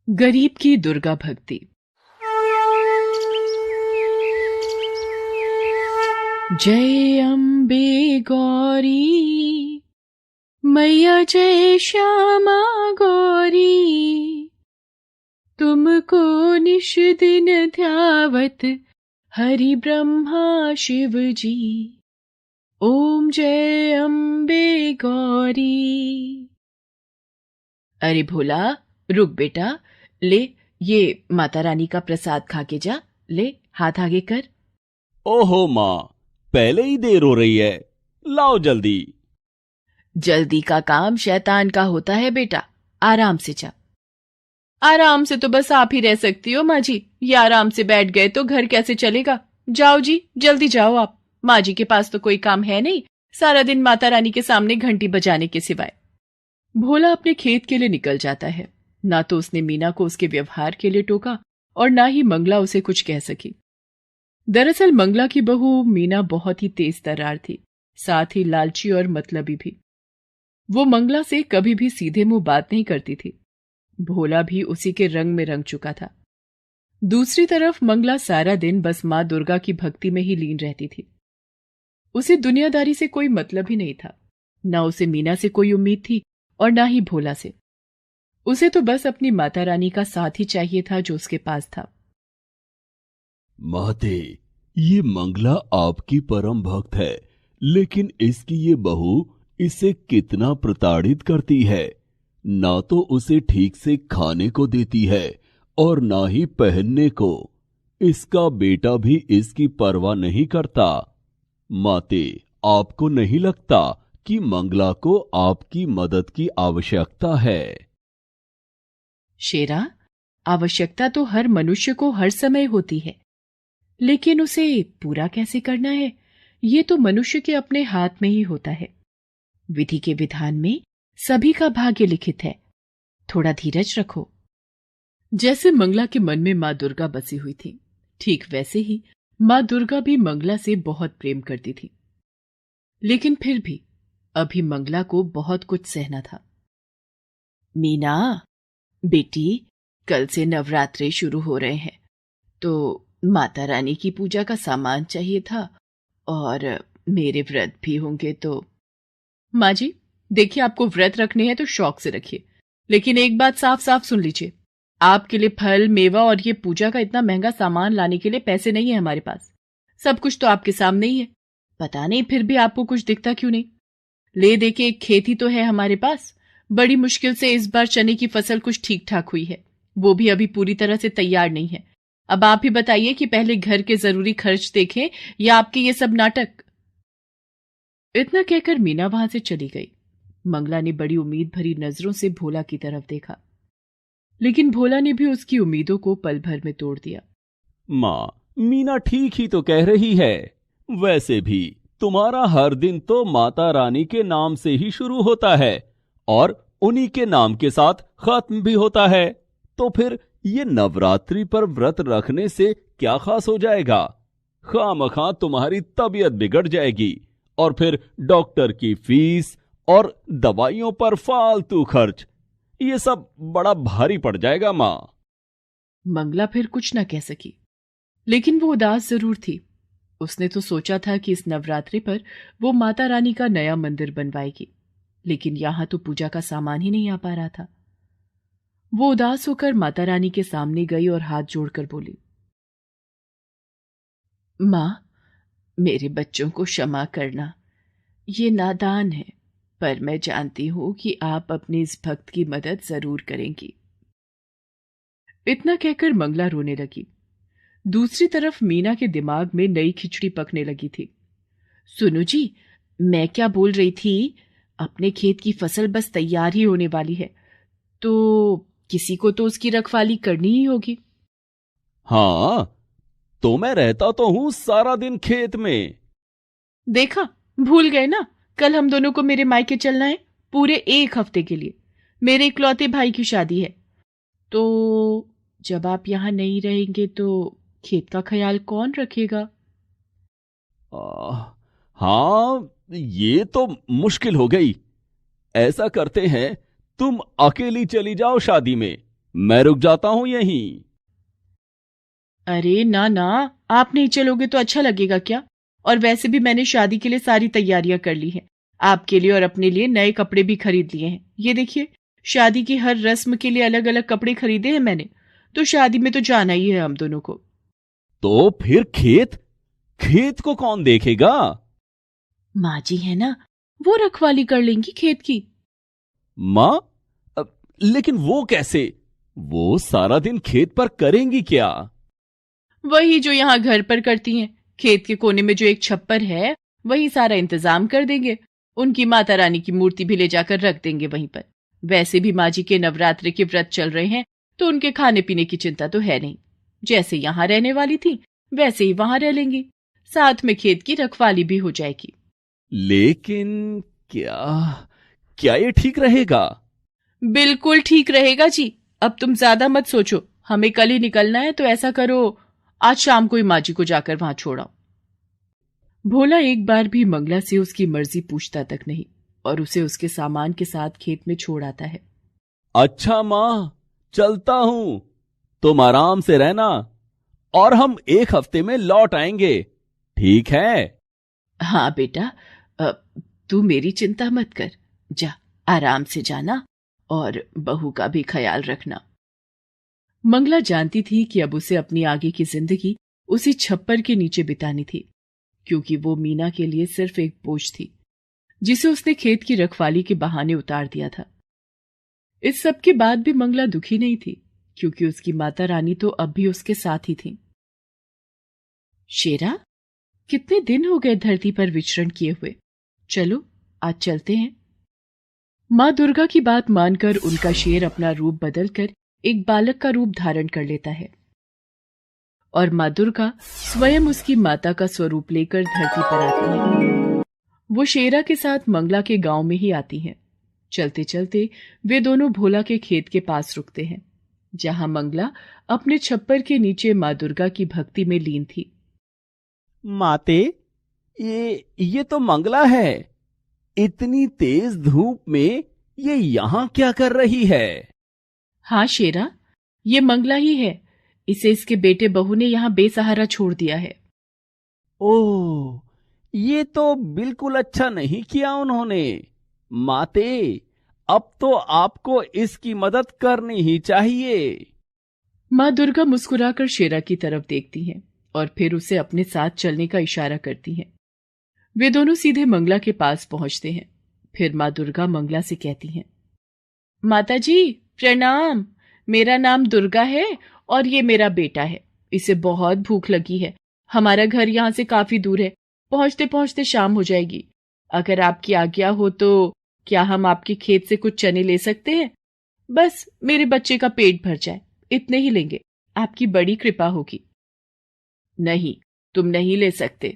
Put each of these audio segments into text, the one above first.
गरीब की दुर्गा भक्ति। जय अम्बे गौरी मैया, जय श्यामा गौरी, तुमको निश दिन ध्यावत हरि ब्रह्मा शिव जी। ओम जय अम्बे गौरी। अरे भोला, रुक बेटा, ले ये माता रानी का प्रसाद खा के जा। ले हाथ आगे कर। ओहो माँ, पहले ही देर हो रही है, लाओ जल्दी। जल्दी का काम शैतान का होता है बेटा, आराम से जा। आराम से तो बस आप ही रह सकती हो माँ जी, ये आराम से बैठ गए तो घर कैसे चलेगा। जाओ जी, जल्दी जाओ आप। माँ जी के पास तो कोई काम है नहीं, सारा दिन माता रानी के सामने घंटी बजाने के सिवाय। भोला अपने खेत के लिए निकल जाता है। ना तो उसने मीना को उसके व्यवहार के लिए टोका और ना ही मंगला उसे कुछ कह सकी। दरअसल मंगला की बहू मीना बहुत ही तेज तर्रार थी, साथ ही लालची और मतलबी भी। वो मंगला से कभी भी सीधे मुंह बात नहीं करती थी। भोला भी उसी के रंग में रंग चुका था। दूसरी तरफ मंगला सारा दिन बस मां दुर्गा की भक्ति में ही लीन रहती थी। उसे दुनियादारी से कोई मतलब ही नहीं था। ना उसे मीना से कोई उम्मीद थी और ना ही भोला से। उसे तो बस अपनी माता रानी का साथ ही चाहिए था जो उसके पास था। माते, ये मंगला आपकी परम भक्त है, लेकिन इसकी ये बहू इसे कितना प्रताड़ित करती है। ना तो उसे ठीक से खाने को देती है और ना ही पहनने को। इसका बेटा भी इसकी परवाह नहीं करता। माते, आपको नहीं लगता कि मंगला को आपकी मदद की आवश्यकता है? शेरा, आवश्यकता तो हर मनुष्य को हर समय होती है, लेकिन उसे पूरा कैसे करना है ये तो मनुष्य के अपने हाथ में ही होता है। विधि के विधान में सभी का भाग्य लिखित है। थोड़ा धीरज रखो। जैसे मंगला के मन में मां दुर्गा बसी हुई थी, ठीक वैसे ही मां दुर्गा भी मंगला से बहुत प्रेम करती थी। लेकिन फिर भी अभी मंगला को बहुत कुछ सहना था। मीना बेटी, कल से नवरात्रे शुरू हो रहे हैं, तो माता रानी की पूजा का सामान चाहिए था और मेरे व्रत भी होंगे तो। माँ जी, देखिए, आपको व्रत रखने हैं तो शौक से रखिए, लेकिन एक बात साफ साफ सुन लीजिए, आपके लिए फल मेवा और ये पूजा का इतना महंगा सामान लाने के लिए पैसे नहीं है हमारे पास। सब कुछ तो आपके सामने ही है। पता नहीं फिर भी आपको कुछ दिखता क्यों नहीं। ले दे के एक खेती तो है हमारे पास। बड़ी मुश्किल से इस बार चने की फसल कुछ ठीक ठाक हुई है, वो भी अभी पूरी तरह से तैयार नहीं है। अब आप ही बताइए कि पहले घर के जरूरी खर्च देखें या आपके ये सब नाटक। इतना कहकर मीना वहां से चली गई। मंगला ने बड़ी उम्मीद भरी नजरों से भोला की तरफ देखा, लेकिन भोला ने भी उसकी उम्मीदों को पल भर में तोड़ दिया। माँ, मीना ठीक ही तो कह रही है। वैसे भी तुम्हारा हर दिन तो माता रानी के नाम से ही शुरू होता है और उन्हीं के नाम के साथ खत्म भी होता है। तो फिर ये नवरात्रि पर व्रत रखने से क्या खास हो जाएगा? खामखा तुम्हारी तबीयत बिगड़ जाएगी और फिर डॉक्टर की फीस और दवाइयों पर फालतू खर्च, ये सब बड़ा भारी पड़ जाएगा माँ। मंगला फिर कुछ न कह सकी, लेकिन वो उदास जरूर थी। उसने तो सोचा था कि इस नवरात्रि पर वो माता रानी का नया मंदिर बनवाएगी, लेकिन यहां तो पूजा का सामान ही नहीं आ पा रहा था। वो उदास होकर माता रानी के सामने गई और हाथ जोड़कर बोली, मां, मेरे बच्चों को क्षमा करना। ये नादान है, पर मैं जानती हूं कि आप अपने इस भक्त की मदद जरूर करेंगी। इतना कहकर मंगला रोने लगी। दूसरी तरफ मीना के दिमाग में नई खिचड़ी पकने लगी थी। सुनो जी, मैं क्या बोल रही थी, अपने खेत की फसल बस तैयार ही होने वाली है, तो किसी को तो उसकी रखवाली करनी ही होगी। हाँ, तो मैं रहता तो हूं सारा दिन खेत में। देखा, भूल गए ना, कल हम दोनों को मेरे मायके चलना है पूरे 1 हफ्ते के लिए। मेरे इकलौते भाई की शादी है, तो जब आप यहां नहीं रहेंगे तो खेत का ख्याल कौन रखेगा? आ, हाँ, ये तो मुश्किल हो गई। ऐसा करते हैं, तुम अकेली चली जाओ शादी में मैं रुक जाता हूं यहीं। अरे ना ना, आप नहीं चलोगे तो अच्छा लगेगा क्या? और वैसे भी मैंने शादी के लिए सारी तैयारियां कर ली हैं। आपके लिए और अपने लिए नए कपड़े भी खरीद लिए हैं। ये देखिए, शादी की हर रस्म के लिए अलग अलग कपड़े खरीदे हैं मैंने। तो शादी में तो जाना ही है हम दोनों को। तो फिर खेत खेत को कौन देखेगा? माँ जी है ना, वो रखवाली कर लेंगी खेत की। माँ? लेकिन वो कैसे? वो सारा दिन खेत पर करेंगी क्या? वही जो यहाँ घर पर करती हैं। खेत के कोने में जो एक छप्पर है, वही सारा इंतजाम कर देंगे। उनकी माता रानी की मूर्ति भी ले जाकर रख देंगे वहीं पर। वैसे भी माँ जी के नवरात्रि के व्रत चल रहे हैं, तो उनके खाने पीने की चिंता तो है नहीं। जैसे यहाँ रहने वाली थी, वैसे ही वहां रह लेंगी। साथ में खेत की रखवाली भी हो जाएगी। लेकिन क्या क्या ये ठीक रहेगा? बिल्कुल ठीक रहेगा जी। अब तुम ज्यादा मत सोचो, हमें कल ही निकलना है, तो ऐसा करो, आज शाम को ही माँ जी को जाकर वहां छोड़ाओ। भोला एक बार भी मंगला से उसकी मर्जी पूछता तक नहीं और उसे उसके सामान के साथ खेत में छोड़ आता है। अच्छा माँ, चलता हूं। तुम आराम से रहना और हम 1 हफ्ते में लौट आएंगे, ठीक है? हाँ बेटा, अ, तू मेरी चिंता मत कर। जा, आराम से जाना और बहू का भी ख्याल रखना। मंगला जानती थी कि अब उसे अपनी आगे की जिंदगी उसी छप्पर के नीचे बितानी थी, क्योंकि वो मीना के लिए सिर्फ एक बोझ थी जिसे उसने खेत की रखवाली के बहाने उतार दिया था। इस सब के बाद भी मंगला दुखी नहीं थी, क्योंकि उसकी माता रानी तो अब भी उसके साथ ही थी। शेरा, कितने दिन हो गए धरती पर विचरण किए हुए। चलो, आज चलते हैं। माँ दुर्गा की बात मानकर उनका शेर अपना रूप बदलकर एक बालक का रूप धारण कर लेता है और माँ दुर्गा स्वयं उसकी माता का स्वरूप लेकर धरती पर आती है। वो शेरा के साथ मंगला के गांव में ही आती हैं। चलते चलते वे दोनों भोला के खेत के पास रुकते हैं, जहां मंगला अपने छप्पर के नीचे माँ दुर्गा की भक्ति में लीन थी। माते, ये तो मंगला है। इतनी तेज धूप में ये यहां क्या कर रही है? हाँ शेरा, ये मंगला ही है। इसे इसके बेटे बहू ने यहाँ बेसहारा छोड़ दिया है। ओह, ये तो बिल्कुल अच्छा नहीं किया उन्होंने। माते, अब तो आपको इसकी मदद करनी ही चाहिए। माँ दुर्गा मुस्कुराकर शेरा की तरफ देखती हैं और फिर उसे अपने साथ चलने का इशारा करती हैं। वे दोनों सीधे मंगला के पास पहुंचते हैं। फिर माँ दुर्गा मंगला से कहती हैं, माता जी प्रणाम। मेरा नाम दुर्गा है और ये मेरा बेटा है। इसे बहुत भूख लगी है। हमारा घर यहाँ से काफी दूर है। पहुंचते पहुंचते शाम हो जाएगी। अगर आपकी आज्ञा हो तो क्या हम आपके खेत से कुछ चने ले सकते हैं? बस मेरे बच्चे का पेट भर जाए, इतने ही लेंगे। आपकी बड़ी कृपा होगी। नहीं, तुम नहीं ले सकते।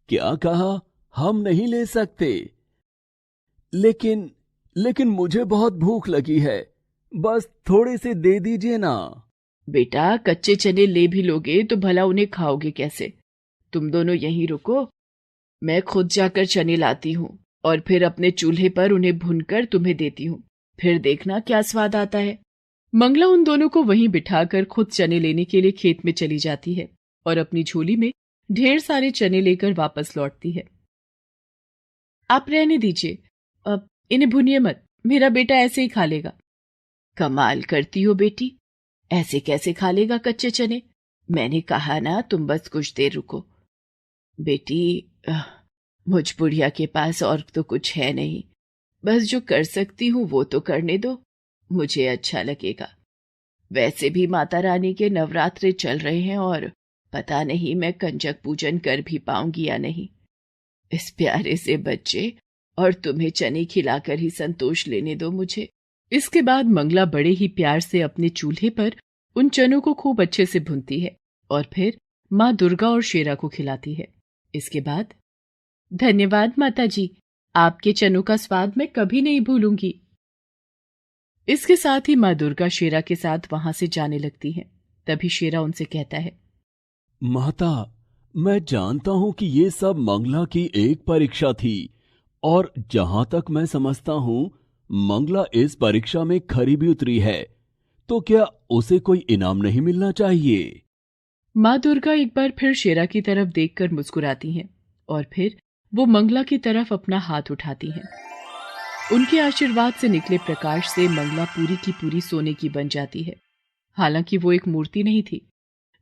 क्या कहा? हम नहीं ले सकते? लेकिन लेकिन मुझे बहुत भूख लगी है। बस थोड़े से दे दीजिए ना। बेटा, कच्चे चने ले भी लोगे तो भला उन्हें खाओगे कैसे? तुम दोनों यहीं रुको, मैं खुद जाकर चने लाती हूँ और फिर अपने चूल्हे पर उन्हें भूनकर तुम्हें देती हूँ। फिर देखना क्या स्वाद आता है। मंगला उन दोनों को वहीं बिठाकर खुद चने लेने के लिए खेत में चली जाती है और अपनी झोली में ढेर सारे चने लेकर वापस लौटती है। आप रहने दीजिए, अब इन्हें भूनिए मत। मेरा बेटा ऐसे ही खा लेगा। कमाल करती हो बेटी, ऐसे कैसे खा लेगा कच्चे चने? मैंने कहा ना, तुम बस कुछ देर रुको। बेटी, मुझ बुढ़िया के पास और तो कुछ है नहीं। बस जो कर सकती हूँ वो तो करने दो, मुझे अच्छा लगेगा। वैसे भी माता रानी के नवरात्रे चल रहे हैं और पता नहीं मैं कंजक पूजन कर भी पाऊंगी या नहीं। इस प्यारे से बच्चे और तुम्हें चने खिलाकर ही संतोष लेने दो मुझे। इसके बाद मंगला बड़े ही प्यार से अपने चूल्हे पर उन चनों को खूब अच्छे से भूनती है और फिर माँ दुर्गा और शेरा को खिलाती है। इसके बाद, धन्यवाद माता जी, आपके चनों का स्वाद मैं कभी नहीं भूलूंगी। इसके साथ ही माँ दुर्गा शेरा के साथ वहां से जाने लगती है। तभी शेरा उनसे कहता है, माता, मैं जानता हूं कि ये सब मंगला की एक परीक्षा थी और जहां तक मैं समझता हूं मंगला इस परीक्षा में खरी भी उतरी है। तो क्या उसे कोई इनाम नहीं मिलना चाहिए? माँ दुर्गा एक बार फिर शेरा की तरफ देखकर मुस्कुराती हैं और फिर वो मंगला की तरफ अपना हाथ उठाती हैं। उनके आशीर्वाद से निकले प्रकाश से मंगला पूरी की पूरी सोने की बन जाती है। हालांकि वो एक मूर्ति नहीं थी,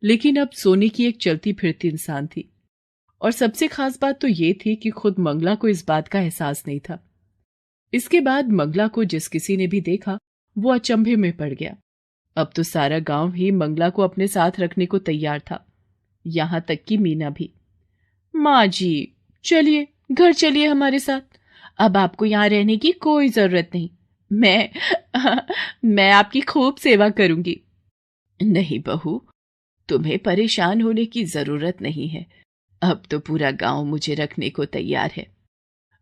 लेकिन अब सोने की एक चलती फिरती इंसान थी। और सबसे खास बात तो ये थी कि खुद मंगला को इस बात का एहसास नहीं था। इसके बाद मंगला को जिस किसी ने भी देखा वो अचंभे में पड़ गया। अब तो सारा गांव ही मंगला को अपने साथ रखने को तैयार था, यहां तक कि मीना भी। माँ जी, चलिए घर चलिए हमारे साथ। अब आपको यहाँ रहने की कोई जरूरत नहीं। मैं आपकी खूब सेवा करूंगी। नहीं बहू, तुम्हें परेशान होने की जरूरत नहीं है। अब तो पूरा गांव मुझे रखने को तैयार है।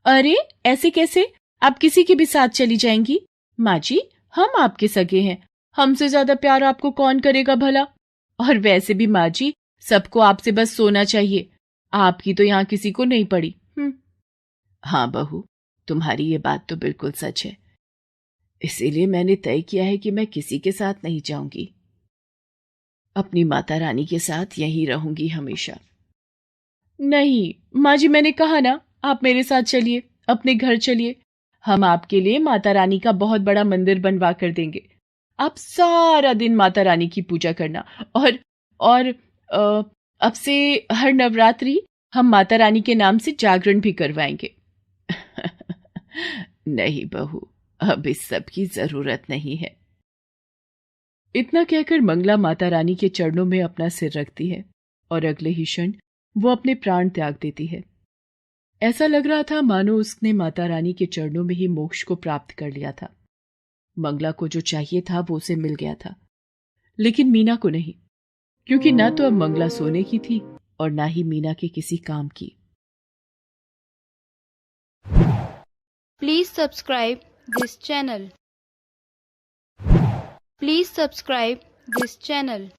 अरे ऐसे कैसे? आप किसी के भी साथ चली जाएंगी? माँ जी, हम आपके सगे हैं, हमसे ज्यादा प्यार आपको कौन करेगा भला? और वैसे भी माँ जी, सबको आपसे बस सोना चाहिए, आपकी तो यहाँ किसी को नहीं पड़ी। हाँ बहू, तुम्हारी ये बात तो बिल्कुल सच है। इसीलिए मैंने तय किया है कि मैं किसी के साथ नहीं जाऊंगी, अपनी माता रानी के साथ यहीं रहूंगी हमेशा। नहीं माँ जी, मैंने कहा ना, आप मेरे साथ चलिए, अपने घर चलिए। हम आपके लिए माता रानी का बहुत बड़ा मंदिर बनवा कर देंगे। आप सारा दिन माता रानी की पूजा करना और अब से हर नवरात्रि हम माता रानी के नाम से जागरण भी करवाएंगे। नहीं बहू, अब इस सब की जरूरत नहीं है। इतना कहकर मंगला माता रानी के चरणों में अपना सिर रखती है और अगले ही क्षण वो अपने प्राण त्याग देती है। ऐसा लग रहा था मानो उसने माता रानी के चरणों में ही मोक्ष को प्राप्त कर लिया था। मंगला को जो चाहिए था वो उसे मिल गया था, लेकिन मीना को नहीं, क्योंकि ना तो अब मंगला सोने की थी और ना ही मीना के किसी काम की। Please subscribe this channel. Please subscribe this channel.